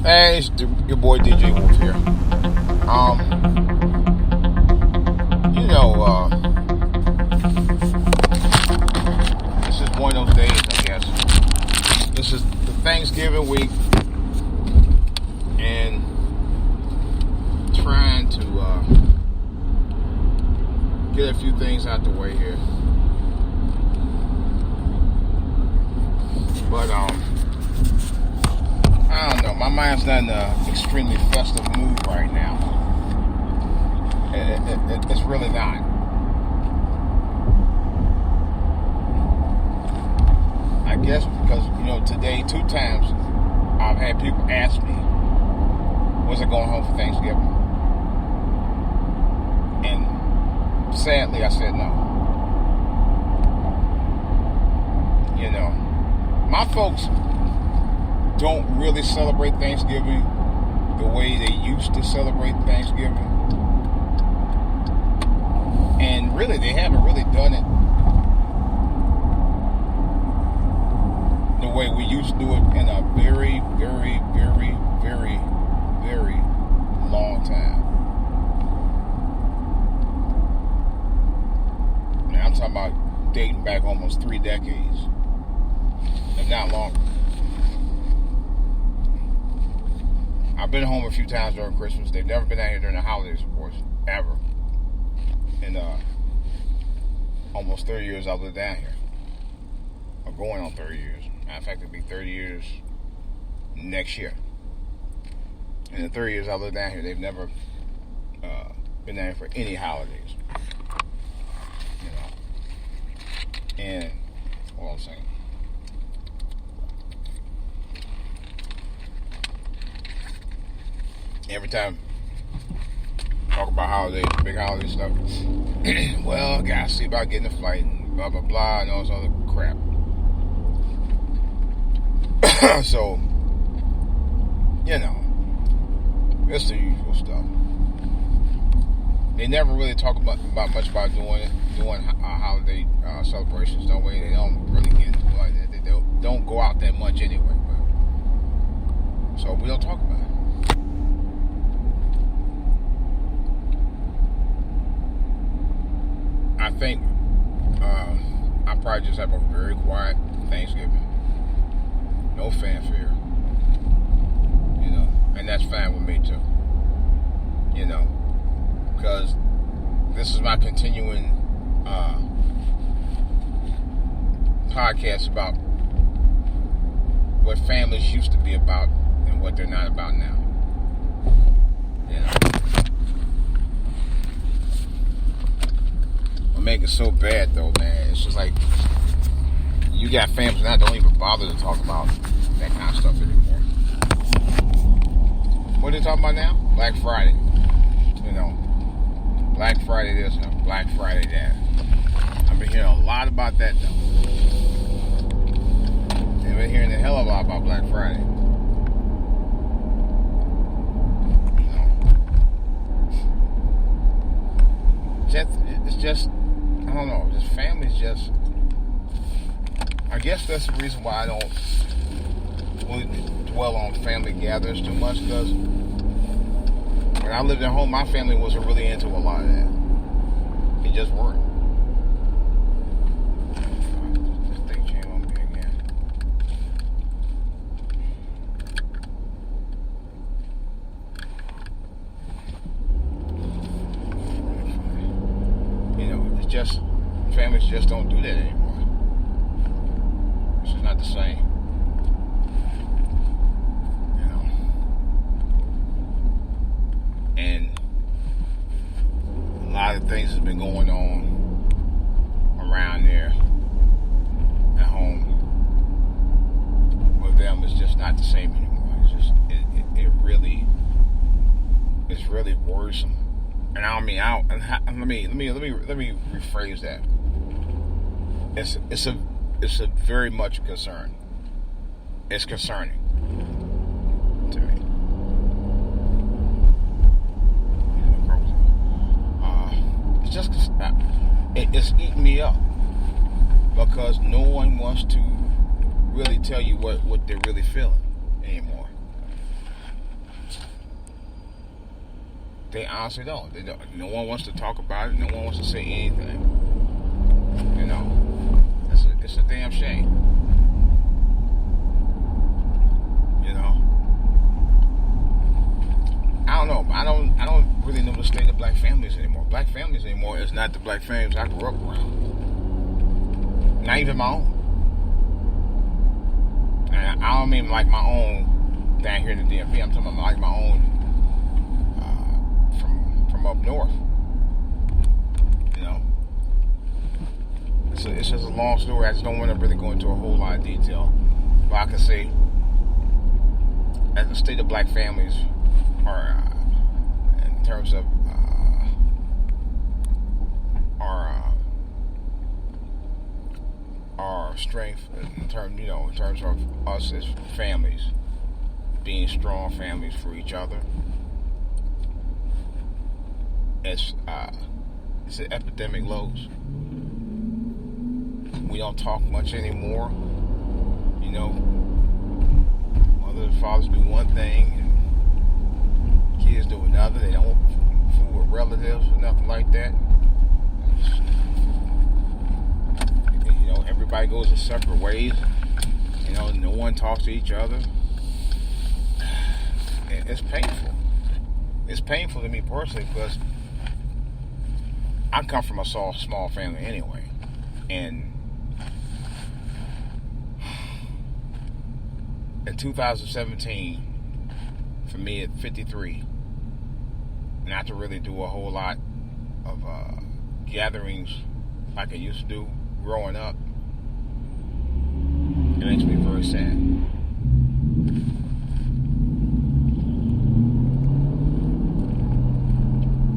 Hey, it's your boy DJ Wolf here. You know, this is one of those days, I guess. This is the Thanksgiving week, and trying to get a few things out the way here. But I don't know. My mind's not in an extremely festive mood right now. It's really not. I guess because, today 2 times I've had people ask me, was I going home for Thanksgiving? And sadly, I said no. My folks don't really celebrate Thanksgiving the way they used to celebrate Thanksgiving. And really, they haven't really done it the way we used to do it in a very, very, very, very, very long time. Now, I'm talking about dating back almost 3 decades, if not longer. I've been home a few times during Christmas. They've never been out here during the holidays, of course, ever. In almost 30 years I've lived down here. Or going on 30 years. Matter of fact, it'll be 30 years next year. In the 30 years I've lived down here, they've never been down here for any holidays. And what I'm saying. Every time talk about holidays, big holiday stuff. Well, gotta see about getting a flight and blah blah blah and all this other crap. So, it's the usual stuff. They never really talk about much about doing holiday celebrations. Don't they? They don't really get into it like that. They don't go out that much anyway. So we don't talk about it. I think I probably just have a very quiet Thanksgiving. No fanfare. And that's fine with me too. Because this is my continuing podcast about what families used to be about and what they're not about now. Make it so bad though, man. It's just like you got families that don't even bother to talk about that kind of stuff anymore. What are they talking about now? Black Friday. Black Friday this and Black Friday that. I've been hearing a lot about that though. I've been hearing a hell of a lot about Black Friday. It's just I don't know, just families I guess that's the reason why I don't really dwell on family gatherings too much, because when I lived at home, my family wasn't really into a lot of that. They just weren't. This thing came on me again. It's just families just don't do that anymore. It's just not the same. And a lot of things has been going on around there at home with them. It's just not the same anymore. It's just it's really worrisome. And let me rephrase that. It's a very much concern. It's concerning to me. It's just it's eating me up because no one wants to really tell you what they're really feeling anymore. They honestly don't. They don't. No one wants to talk about it. No one wants to say anything. You know, it's a damn shame. You know, I don't know. I don't really know the state of black families anymore. Black families anymore is not the black families I grew up around. Not even my own. And I don't mean like my own down here in the DMV. I'm talking about like my own from up north. You know, it's just a long story. I just don't want to really go into a whole lot of detail. But I can say, as the state of black families are in terms of our strength in terms of us as families being strong families for each other. It's at epidemic lows. We don't talk much anymore. You know, mother and fathers do one thing and kids do another. They don't fool with relatives or nothing like that. You know, everybody goes in separate ways. You know, no one talks to each other. It's painful. It's painful to me personally because I come from a small family anyway. And in 2017, for me at 53, not to really do a whole lot of gatherings like I used to do growing up, it makes me very sad.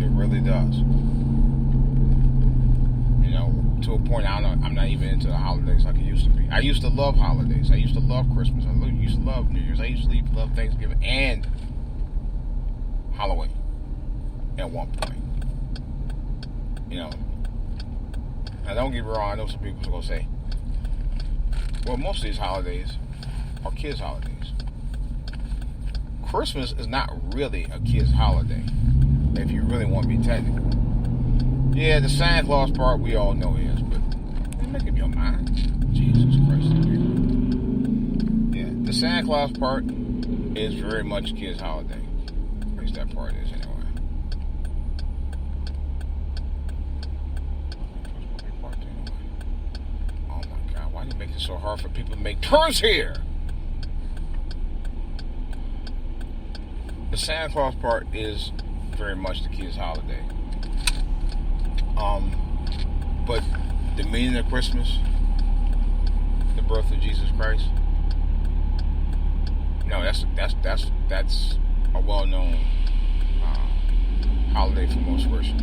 It really does. You know, to a point I'm not even into the holidays like I used to be. I used to love holidays. I used to love Christmas. I used to love New Year's. I used to love Thanksgiving and Halloween at one point. You know, now don't get me wrong, I know some people are going to say, well, most of these holidays are kids' holidays. Christmas is not really a kid's holiday, if you really want to be technical. Yeah, the Santa Claus part we all know is, but make up your mind. Jesus Christ. Yeah, the Santa Claus part is very much kids' holiday. At least that part is anyway. Oh my God, why do you make it so hard for people to make turns here? The Santa Claus part is very much the kids' holiday. But the meaning of Christmas, the birth of Jesus Christ, no, that's a well-known holiday for most Christians.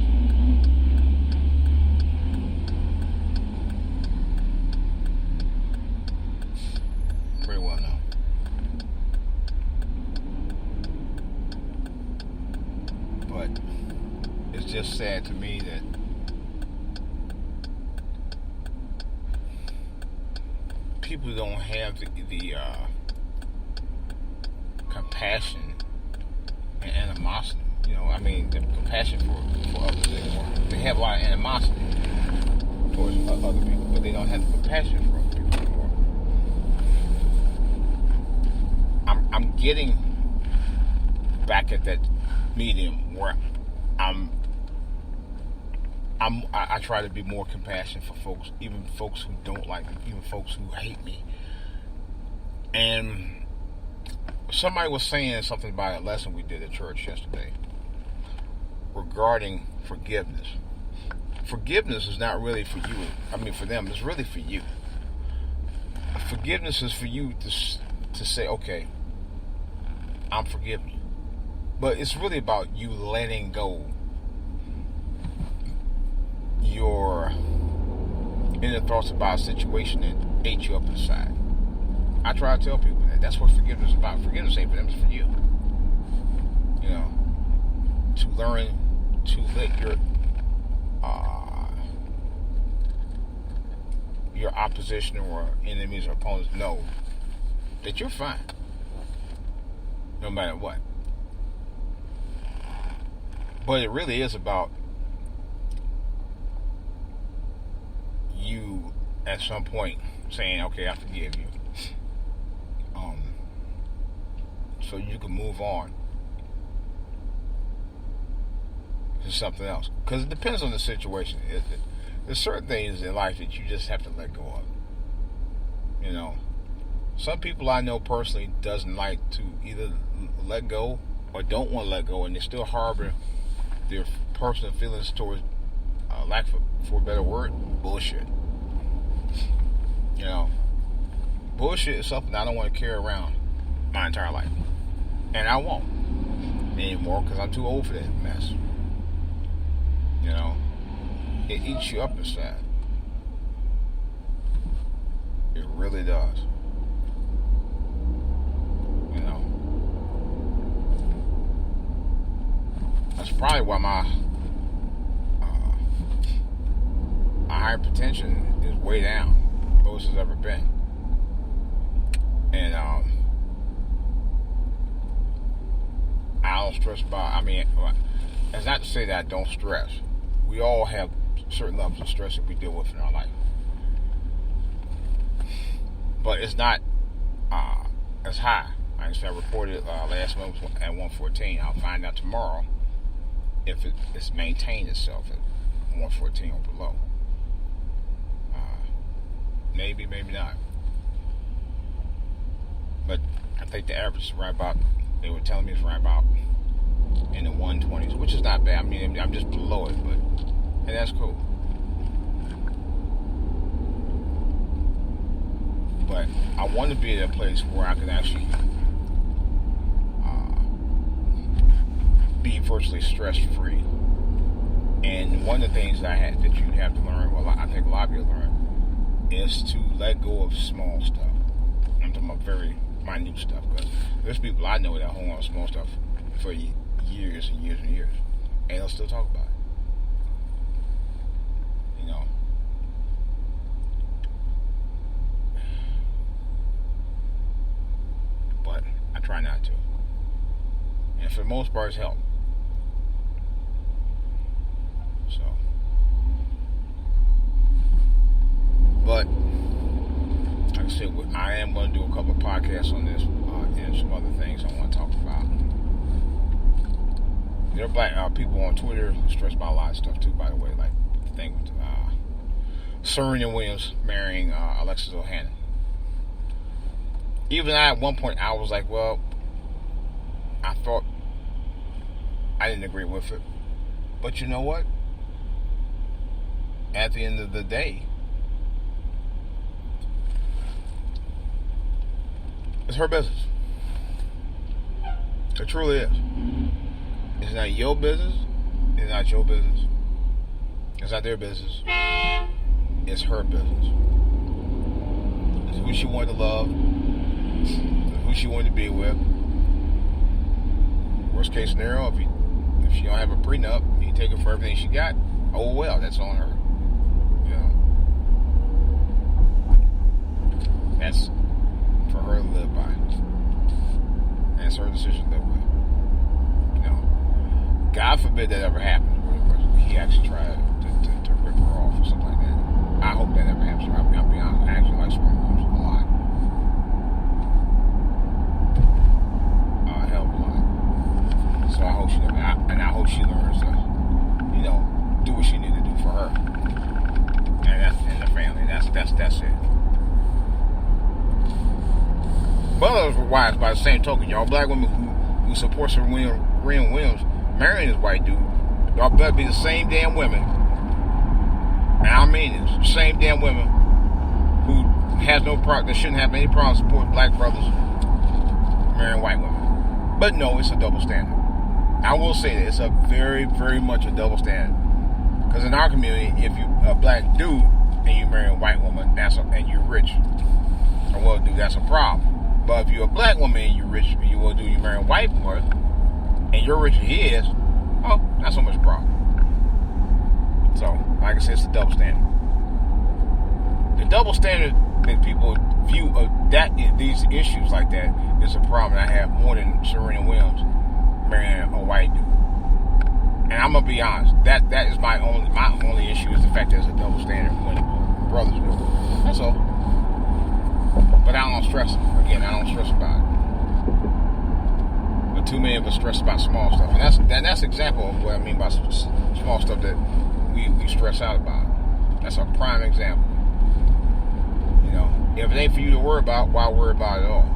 Pretty well known. But it's just sad to me that people don't have the compassion and animosity. You know, I mean, the compassion for others anymore. They have a lot of animosity towards other people, but they don't have the compassion for other people anymore. I'm getting back at that medium where I try to be more compassionate for folks, even folks who don't like me, even folks who hate me. And somebody was saying something about a lesson we did at church yesterday regarding forgiveness. Forgiveness is not really for you. I mean, for them, it's really for you. Forgiveness is for you to say, okay, I'm forgiving you. But it's really about you letting go your inner thoughts about a situation that ate you up inside. I try to tell people that. That's what forgiveness is about. Forgiveness ain't for them, it's for you. You know, to learn to let your opposition or enemies or opponents know that you're fine, no matter what. But it really is about you at some point saying, okay, I forgive you. So you can move on to something else. Because it depends on the situation. There's certain things in life that you just have to let go of. You know, some people I know personally doesn't like to either let go or don't want to let go, and they still harbor their personal feelings towards, lack for a better word, bullshit. You know, bullshit is something I don't want to carry around my entire life. And I won't anymore because I'm too old for that mess. You know, it eats you up inside. It really does. You know, that's probably why my hypertension is way down, most it's ever been. And I don't stress about. I mean, it's not to say that I don't stress. We all have certain levels of stress that we deal with in our life, but it's not as high. Like I said, I reported last month at 114. I'll find out tomorrow if it's maintained itself at 114 or below. Maybe not. But I think the average is right about, they were telling me it's right about in the 120s, which is not bad. I mean, I'm just below it, and that's cool. But I want to be at a place where I can actually be virtually stress-free. And one of the things that you have to learn, well, I think a lot of you learn, is to let go of small stuff. I'm talking about very minute stuff, because there's people I know that hold on to small stuff for years and years and years, and they'll still talk about it. You know, but I try not to, and for the most part, it's helped. So, but like I said, I am going to do a couple of podcasts on this and some other things I want to talk about. There are black people on Twitter who stress about a lot of stuff too, by the way, like the thing with Serena Williams marrying Alexis Ohanian. Even at one point, I was like, well, I thought I didn't agree with it. But you know what? At the end of the day, it's her business. It truly is. It's not your business. It's not your business. It's not their business. It's her business. It's who she wanted to love. It's who she wanted to be with. Worst case scenario, if she don't have a prenup, you take her for everything she got. Oh well, that's on her. You know, that's for her to live by. And it's her decision to live with. You know, God forbid that ever happens, where he actually tried to rip her off or something like that. I hope that never happens. I'll be honest. I actually like Serena Williams a lot. A hell of a lot. So I hope she never, and I hope she learns to, you know, do what she needs to do for her and the family. That's it. But others were wise by the same token. Y'all black women who support Serena Williams marrying this white dude, y'all better be the same damn women, and I mean this, the same damn women who has no problem, that shouldn't have any problem supporting black brothers marrying white women. But no, it's a double standard. I will say that it's a very, very much a double standard. Because in our community, if you're a black dude and you marry a white woman, and you're rich, or well, dude, that's a problem. But if you're a black woman and you're rich, you marry a white woman, and you're richer than he is, oh, not so much a problem. So, like I said, it's a double standard. The double standard that people view of these issues like that is a problem I have more than Serena Williams marrying a white dude. And I'm gonna be honest. That is my only issue is the fact there's a double standard when brothers do. That's all. But I don't stress. Again, I don't stress about it. But too many of us stress about small stuff, and that's an example of what I mean by small stuff that we stress out about. That's a prime example. You know, if it ain't for you to worry about, why worry about it at all?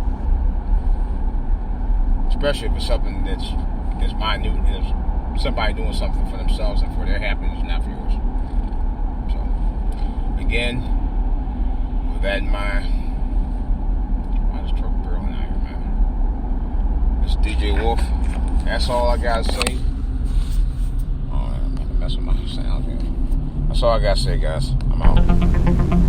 Especially if it's something that's minute, is somebody doing something for themselves and for their happiness, not for yours. So, again, with that in mind, why this truck barreling out here, man? It's DJ Wolf. That's all I gotta say. Oh, I'm messing with my sound here. That's all I gotta say, guys. I'm out.